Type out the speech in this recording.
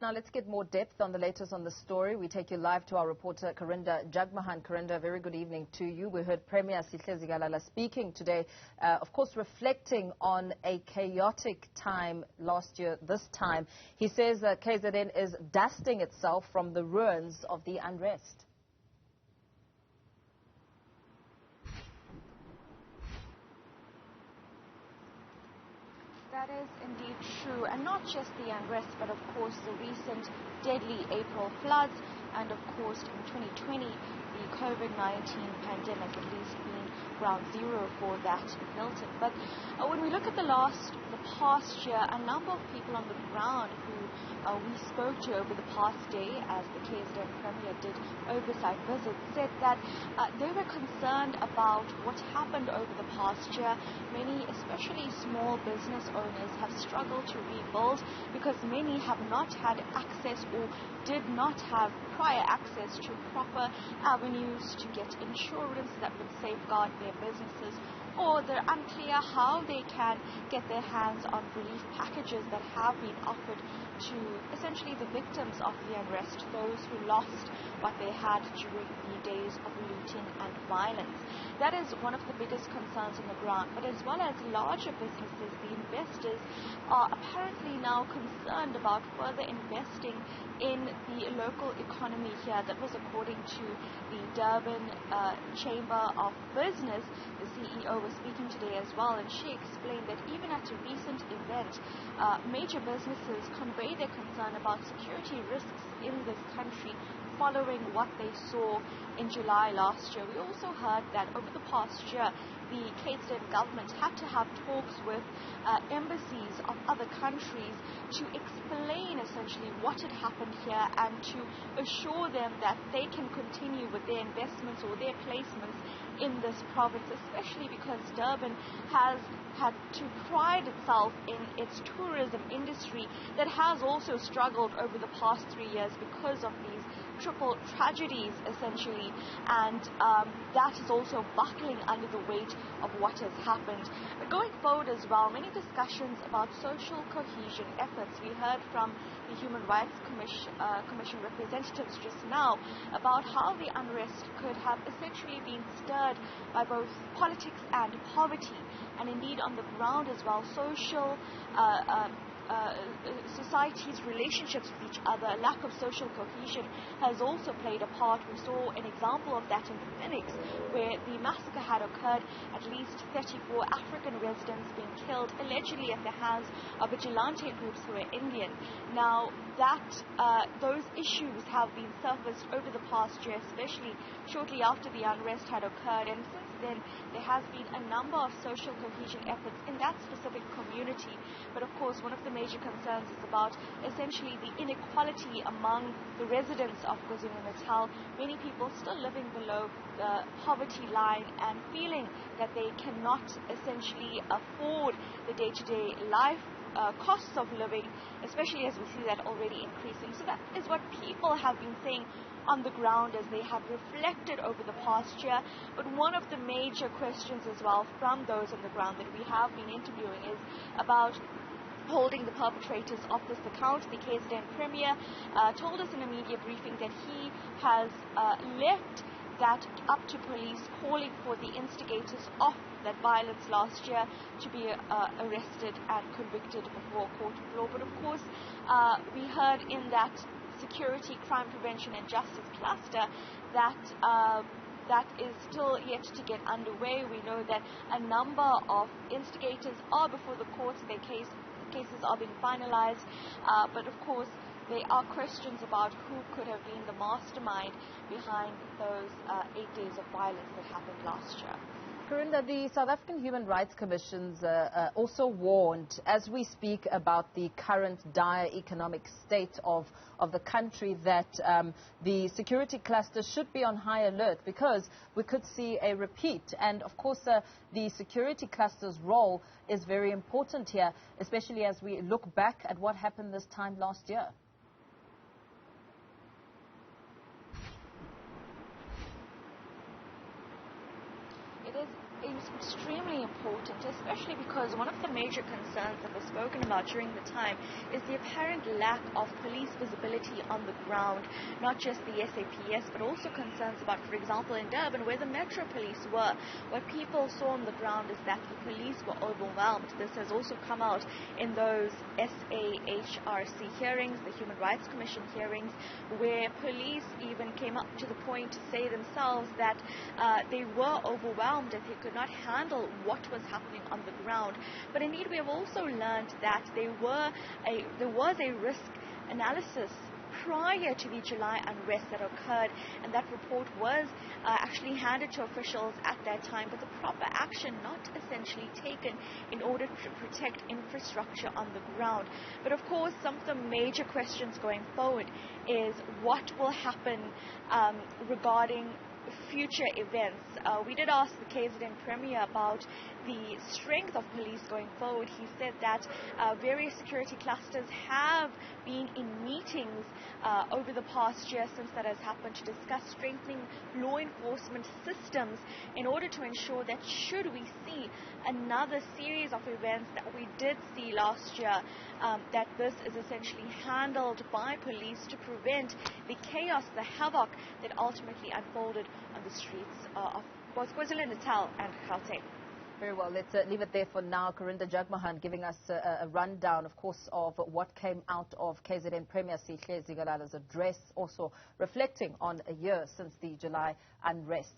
Now let's get more depth on the latest on the story. We take you live to our reporter Karinda. Jagmohan. Karinda, very good evening to you. We heard Premier Sihle Zikalala speaking today, of course reflecting on a chaotic time last year this time. He says that KZN is dusting itself from the ruins of the unrest. That is indeed true, and not just the unrest, but of course the recent deadly April floods, and of course in 2020 the COVID-19 pandemic at least being ground zero for that in Hilton. But when we look at the past year, a number of people on the ground who we spoke to over the past day as the KZN Premier did oversight visits said that they were concerned about what happened over the past year. Many, especially small business owners, have struggled to rebuild because many have not had access or did not have prior access to proper avenues to get insurance that would safeguard their businesses, or they're unclear how they can get their hands on relief packages that have been offered to essentially the victims of the unrest, those who lost what they had during the days of looting and violence. That is one of the biggest concerns on the ground, but as well as larger businesses, the investors are apparently now concerned about further investing in the local economy here. That was according to the Durban Chamber of Business. The CEO was speaking today as well, and she explained that even at a recent event, major businesses conveyed their concern about security risks in this country following what they saw in July last year. We also heard that over the past year, the KZN government had to have talks with embassies of other countries to explain essentially what had happened here and to assure them that they can continue with their investments or their placements in this province, especially because Durban has had to pride itself in its tourism industry that has also struggled over the past 3 years because of these triple tragedies essentially, and that is also buckling under the weight of what has happened. But going forward as well, many discussions about social cohesion efforts. We heard from the Human Rights Commission representatives just now about how the unrest could have essentially been stirred by both politics and poverty, and indeed on the ground as well, society's relationships with each other, a lack of social cohesion has also played a part. We saw an example of that in Phoenix, where the massacre had occurred, at least 34 African residents being killed, allegedly at the hands of vigilante groups who are Indian. Now, those issues have been surfaced over the past year, especially shortly after the unrest had occurred, and since then there has been a number of social cohesion efforts in that specific community. But of course, one of the major concerns is about essentially the inequality among the residents of KwaZulu-Natal. Many people still living below the poverty line and feeling that they cannot essentially afford the day-to-day life costs of living, especially as we see that already increasing. So that is what people have been saying on the ground as they have reflected over the past year. But one of the major questions as well from those on the ground that we have been interviewing is about holding the perpetrators of this account. The KZN Premier told us in a media briefing that he has left that up to police, calling for the instigators of that violence last year to be arrested and convicted before a court of law. But of course, we heard in that security, crime prevention and justice cluster that is still yet to get underway. We know that a number of instigators are before the courts. Their cases are being finalized, but of course there are questions about who could have been the mastermind behind those 8 days of violence that happened last year. Karinda, the South African Human Rights Commission's also warned, as we speak about the current dire economic state of the country, that the security cluster should be on high alert because we could see a repeat. And of course, the security cluster's role is very important here, especially as we look back at what happened this time last year. It is is extremely important, especially because one of the major concerns that was spoken about during the time is the apparent lack of police visibility on the ground, not just the SAPS, but also concerns about, for example, in Durban, where the Metro Police were. What people saw on the ground is that the police were overwhelmed. This has also come out in those SAHRC hearings, the Human Rights Commission hearings, where police even came up to the point to say themselves that they were overwhelmed and they could not handle what was happening on the ground. But indeed, we have also learned that there was a risk analysis prior to the July unrest that occurred, and that report was actually handed to officials at that time, but the proper action not essentially taken in order to protect infrastructure on the ground. But of course, some of the major questions going forward is what will happen regarding future events. We did ask the KZN Premier about the strength of police going forward. He said that various security clusters have been in meetings over the past year since that has happened to discuss strengthening law enforcement systems in order to ensure that should we see another series of events that we did see last year, that this is essentially handled by police to prevent the chaos, the havoc that ultimately unfolded on the streets of both KwaZulu-Natal and Gauteng. Very well. Let's leave it there for now. Karinda, Jagmohan giving us a rundown, of course, of what came out of KZN Premier Sihle Zikalala's address, also reflecting on a year since the July unrest.